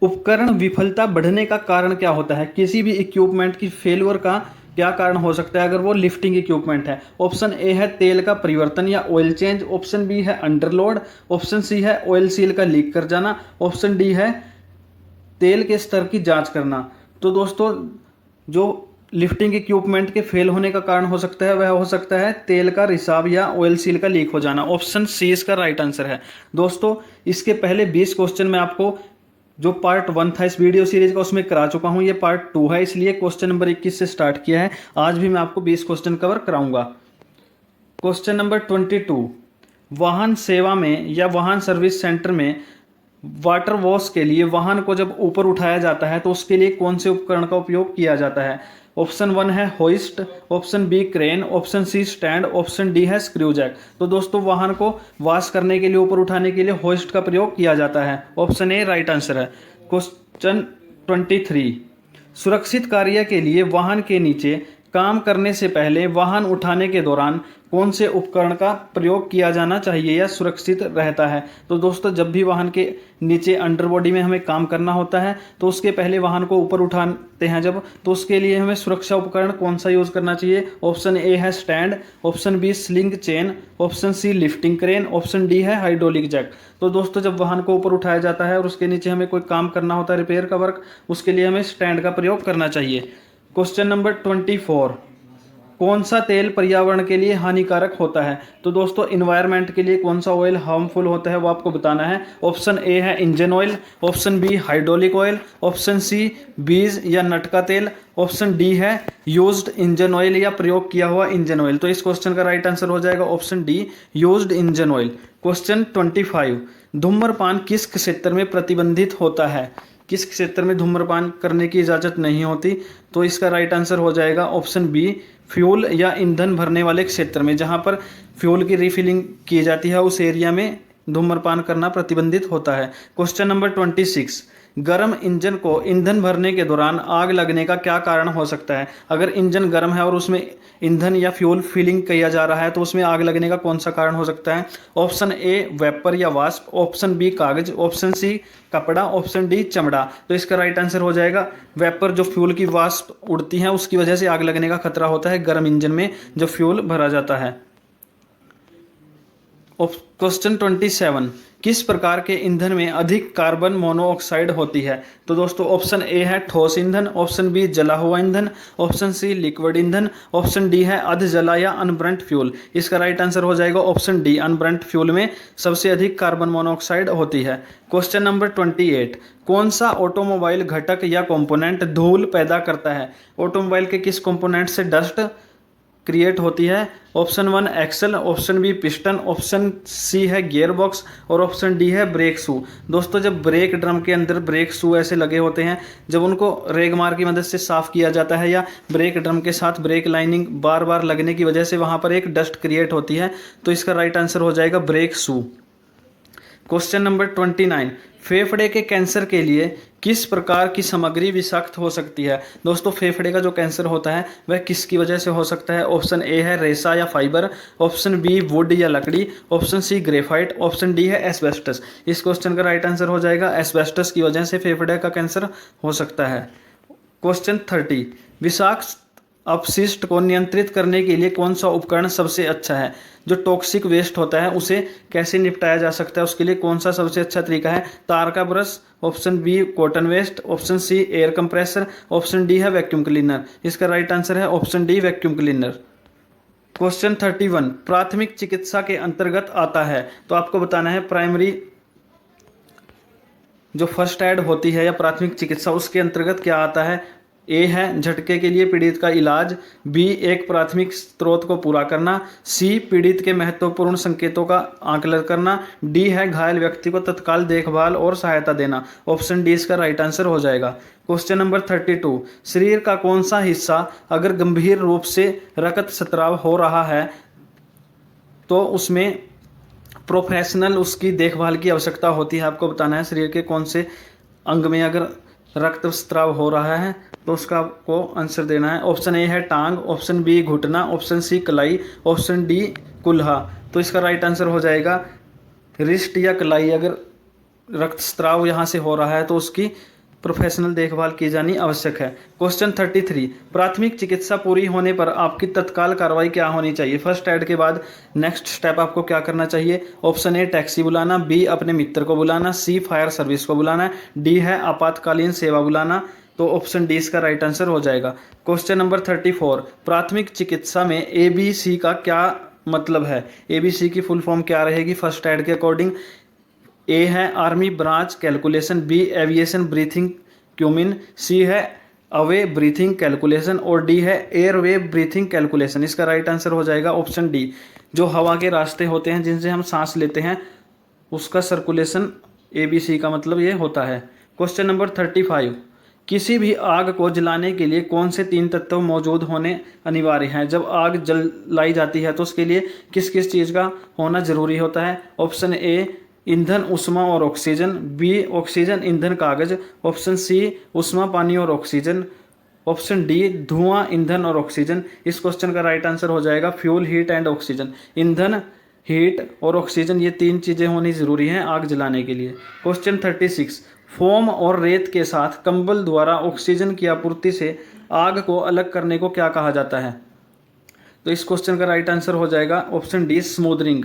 उपकरण विफलता बढ़ने का कारण क्या होता है? किसी भी इक्विपमेंट की फेल्योर का क्या कारण हो सकता है अगर वो लिफ्टिंग इक्विपमेंट है? ऑप्शन ए है तेल का परिवर्तन या ऑयल चेंज, ऑप्शन बी है अंडरलोड, ऑप्शन सी है ऑयल सील का लीक कर जाना, ऑप्शन डी है तेल के स्तर की जांच करना। तो दोस्तों, जो लिफ्टिंग इक्विपमेंट के फेल होने का कारण हो सकता है वह हो सकता है तेल का रिसाव या ऑयल सील का लीक हो जाना। ऑप्शन सी इसका राइट आंसर है। दोस्तों, इसके पहले 20 क्वेश्चन मैं आपको जो पार्ट 1 था इस वीडियो सीरीज का उसमें करा चुका हूं। ये पार्ट 2 है, इसलिए क्वेश्चन नंबर 21 से स्टार्ट किया है। आज भी मैं आपको 20 क्वेश्चन कवर कराऊंगा। क्वेश्चन नंबर 22, वाहन सेवा में या वाहन सर्विस सेंटर में वाटर वॉश के लिए वाहन को जब ऊपर उठाया जाता है तो उसके लिए कौन से उपकरण का उपयोग किया जाता है? ऑप्शन 1 है hoist, option B crane, option C stand, option D है स्क्रू जैक। तो दोस्तों, वाहन को वॉश करने के लिए ऊपर उठाने के लिए होइस्ट का प्रयोग किया जाता है। ऑप्शन ए राइट आंसर है। क्वेश्चन 23, सुरक्षित कार्य के लिए वाहन के नीचे काम करने से पहले वाहन उठाने के दौरान कौन से उपकरण का प्रयोग किया जाना चाहिए या सुरक्षित रहता है? तो दोस्तों, जब भी वाहन के नीचे अंडरबॉडी में हमें काम करना होता है तो उसके पहले वाहन को ऊपर उठाते हैं जब, तो उसके लिए हमें सुरक्षा उपकरण कौन सा यूज़ करना चाहिए? ऑप्शन ए है stand, option B sling chain, option C lifting crane, option D है हाइड्रोलिक जैक। तो दोस्तों, जब वाहन को ऊपर उठाया जाता है और उसके नीचे हमें कोई काम करना होता है, रिपेयर का वर्क, उसके लिए हमें स्टैंड का प्रयोग करना चाहिए। क्वेश्चन नंबर 24, कौन सा तेल पर्यावरण के लिए हानिकारक होता है? तो दोस्तों, इन्वायरमेंट के लिए कौन सा ऑयल हार्मफुल होता है वो आपको बताना है। ऑप्शन ए है engine oil, option B hydraulic oil, option C बीज या नट का तेल, ऑप्शन डी है यूज्ड इंजन ऑयल या प्रयोग किया हुआ इंजन ऑयल। तो इस क्वेश्चन का राइट आंसर हो जाएगा option D used engine oil. Question 25, धूम्रपान किस क्षेत्र में प्रतिबंधित होता है? किस क्षेत्र में धूम्रपान करने की इजाज़त नहीं होती? तो इसका राइट आंसर हो जाएगा ऑप्शन बी फ्यूल या ईंधन भरने वाले क्षेत्र में। जहां पर फ्यूल की रिफिलिंग की जाती है उस एरिया में धूम्रपान करना प्रतिबंधित होता है। क्वेश्चन नंबर 26, गर्म इंजन को ईंधन भरने के दौरान आग लगने का क्या कारण हो सकता है? अगर इंजन गर्म है और उसमें ईंधन या फ्यूल फिलिंग किया जा रहा है तो उसमें आग लगने का कौन सा कारण हो सकता है? ऑप्शन ए वेपर या वाष्प, ऑप्शन बी कागज, ऑप्शन सी कपड़ा, ऑप्शन डी चमड़ा। तो इसका राइट आंसर हो जाएगा वेपर। जो फ्यूल की वाष्प उड़ती है उसकी वजह से आग लगने का खतरा होता है गर्म इंजन में जब फ्यूल भरा जाता है। क्वेश्चन 27, किस प्रकार के ईंधन में अधिक कार्बन मोनोऑक्साइड होती है? तो दोस्तों, ऑप्शन ए है ठोस ईंधन, ऑप्शन बी जला हुआ ईंधन, ऑप्शन सी लिक्विड ईंधन, ऑप्शन डी है अध जला या अनब्रंट फ्यूल। इसका राइट आंसर हो जाएगा ऑप्शन डी अनब्रंट फ्यूल में सबसे अधिक कार्बन मोनोऑक्साइड होती है। क्वेश्चन नंबर 28, कौन सा ऑटोमोबाइल घटक या कंपोनेंट धूल पैदा करता है? ऑटोमोबाइल के किस कंपोनेंट से डस्ट क्रिएट होती है? Option 1 axle, option B piston, option C है गियर बॉक्स और ऑप्शन डी है ब्रेक शू। दोस्तों, जब ब्रेक ड्रम के अंदर ब्रेक शू ऐसे लगे होते हैं, जब उनको रेगमार की मदद से साफ किया जाता है या ब्रेक ड्रम के साथ ब्रेक लाइनिंग बार बार लगने की वजह से वहां पर एक डस्ट क्रिएट होती है, तो इसका राइट आंसर हो जाएगा ब्रेक शू। क्वेश्चन नंबर 29, फेफड़े के कैंसर के लिए किस प्रकार की सामग्री विषाक्त हो सकती है? दोस्तों, फेफड़े का जो कैंसर होता है वह किसकी वजह से हो सकता है? ऑप्शन ए है रेसा या फाइबर, ऑप्शन बी वुड या लकड़ी, option C graphite, option D है एस्बेस्टस। इस क्वेश्चन का राइट आंसर हो जाएगा एस्बेस्टस की वजह से फेफड़े का कैंसर हो सकता है। क्वेश्चन 30, विषाक्त अपशिष्ट को नियंत्रित करने के लिए कौन सा उपकरण सबसे अच्छा है? जो टॉक्सिक वेस्ट होता है उसे कैसे निपटाया जा सकता है, उसके लिए कौन सा सबसे अच्छा तरीका है? तार का brush, option B cotton waste, option C air compressor, option D है वैक्यूम क्लीनर। इसका राइट आंसर है option D vacuum cleaner. Question 31, प्राथमिक चिकित्सा के अंतर्गत आता है, तो आपको बताना है प्राइमरी जो फर्स्ट एड होती है या प्राथमिक चिकित्सा उसके अंतर्गत क्या आता है? ए है झटके के लिए पीड़ित का इलाज, बी एक प्राथमिक स्रोत को पूरा करना, सी पीड़ित के महत्वपूर्ण संकेतों का आकलन करना, डी है घायल व्यक्ति को तत्काल देखभाल और सहायता देना। ऑप्शन डी इसका राइट आंसर हो जाएगा। क्वेश्चन नंबर 32, शरीर का कौन सा हिस्सा अगर गंभीर रूप से रक्त स्राव हो रहा है तो उसमें प्रोफेशनल उसकी देखभाल की आवश्यकता होती है? आपको बताना है शरीर के कौन से अंग में अगर रक्तस्राव हो रहा है तो उसका आपको आंसर देना है। ऑप्शन ए है टांग, ऑप्शन बी घुटना, ऑप्शन सी कलाई, ऑप्शन डी कुल्हा। तो इसका राइट आंसर हो जाएगा रिस्ट या कलाई अगर रक्तस्राव यहाँ से हो रहा है तो उसकी प्रोफेशनल देखभाल की जानी आवश्यक है। क्वेश्चन 33, प्राथमिक चिकित्सा पूरी होने पर आपकी तत्काल कार्रवाई क्या होनी चाहिए? फर्स्ट एड के बाद नेक्स्ट स्टेप आपको क्या करना चाहिए? ऑप्शन ए टैक्सी बुलाना, बी अपने मित्र को बुलाना, सी फायर सर्विस को बुलाना, डी है आपातकालीन सेवा बुलाना। तो ऑप्शन डी इसका राइट आंसर हो जाएगा। क्वेश्चन नंबर 34, प्राथमिक चिकित्सा में ABC का क्या मतलब है? ABC की फुल फॉर्म क्या रहेगी फर्स्ट एड के अकॉर्डिंग? ए है army branch calculation, B aviation breathing cumin, C है अवे ब्रीथिंग कैलकुलेशन और डी है एयरवे ब्रीथिंग कैलकुलेशन। इसका राइट आंसर हो जाएगा ऑप्शन डी, जो हवा के रास्ते होते हैं जिनसे हम सांस लेते हैं उसका सर्कुलेशन ABC का मतलब ये होता है। क्वेश्चन नंबर 35, किसी भी आग को जलाने के लिए कौन से 3 तत्व मौजूद होने अनिवार्य हैं? जब आग जलाई जाती है तो उसके लिए किस किस चीज़ का होना जरूरी होता है? ऑप्शन ए ईंधन, उष्मा और ऑक्सीजन, बी ऑक्सीजन, ईंधन, कागज, ऑप्शन सी उष्मा, पानी और ऑक्सीजन, ऑप्शन डी धुआं, ईंधन और ऑक्सीजन। इस क्वेश्चन का राइट आंसर हो जाएगा फ्यूल, हीट एंड ऑक्सीजन। ईंधन, हीट और ऑक्सीजन ये 3 चीज़ें होनी ज़रूरी हैं आग जलाने के लिए। क्वेश्चन 36, फोम और रेत के साथ कंबल द्वारा ऑक्सीजन की आपूर्ति से आग को अलग करने को क्या कहा जाता है? तो इस क्वेश्चन का राइट आंसर हो जाएगा ऑप्शन डी स्मूदरिंग।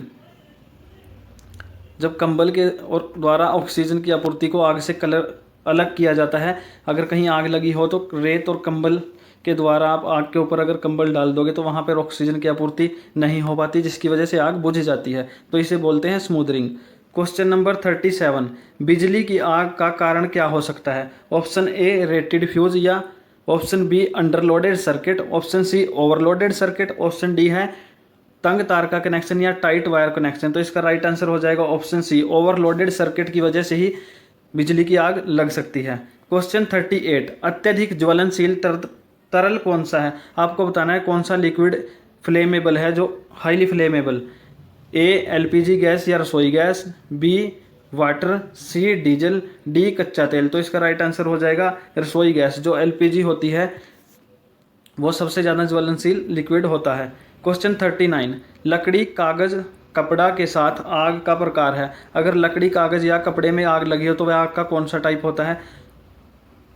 जब कंबल के और द्वारा ऑक्सीजन की आपूर्ति को आग से कलर अलग किया जाता है, अगर कहीं आग लगी हो तो रेत और कंबल के द्वारा आप आग के ऊपर अगर कंबल डाल दोगे तो वहाँ पर ऑक्सीजन की आपूर्ति नहीं हो पाती, जिसकी वजह से आग बुझ जाती है, तो इसे बोलते हैं स्मूदरिंग। क्वेश्चन नंबर 37, बिजली की आग का कारण क्या हो सकता है? ऑप्शन ए रेटेड फ्यूज, या option B underloaded circuit, option C overloaded circuit, option D है तंग तार का कनेक्शन या टाइट वायर कनेक्शन। तो इसका राइट आंसर हो जाएगा ऑप्शन सी, ओवरलोडेड सर्किट की वजह से ही बिजली की आग लग सकती है। क्वेश्चन 38, अत्यधिक ज्वलनशील तरल कौन सा है? आपको बताना है कौन सा लिक्विड फ्लेमेबल है, जो हाईली फ्लेमेबल। ए LPG गैस या रसोई गैस, बी वाटर, सी डीजल, डी कच्चा तेल। तो इसका राइट आंसर हो जाएगा रसोई गैस। जो LPG होती है वो सबसे ज़्यादा ज्वलनशील लिक्विड होता है। क्वेश्चन 39, लकड़ी, कागज, कपड़ा के साथ आग का प्रकार है। अगर लकड़ी, कागज या कपड़े में आग लगी हो तो वह आग का कौन सा टाइप होता है?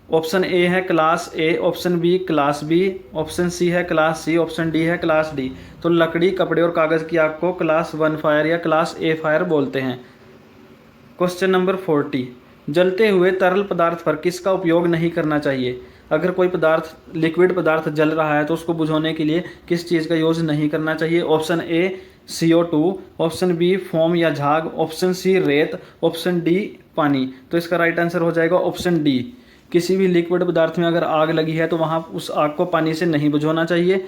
ऑप्शन ए है class A, option B class B, option C है क्लास सी, ऑप्शन डी है क्लास डी। तो लकड़ी, कपड़े और कागज़ की आग को क्लास 1 फायर या क्लास A फायर बोलते हैं। क्वेश्चन नंबर 40, जलते हुए तरल पदार्थ पर किसका उपयोग नहीं करना चाहिए? अगर कोई पदार्थ, लिक्विड पदार्थ जल रहा है तो उसको बुझाने के लिए किस चीज़ का यूज़ नहीं करना चाहिए? Option A CO2, option B foam या झाग, ऑप्शन सी रेत, ऑप्शन डी पानी। तो इसका राइट आंसर हो जाएगा ऑप्शन डी। किसी भी लिक्विड पदार्थ में अगर आग लगी है तो वहाँ उस आग को पानी से नहीं बुझाना चाहिए।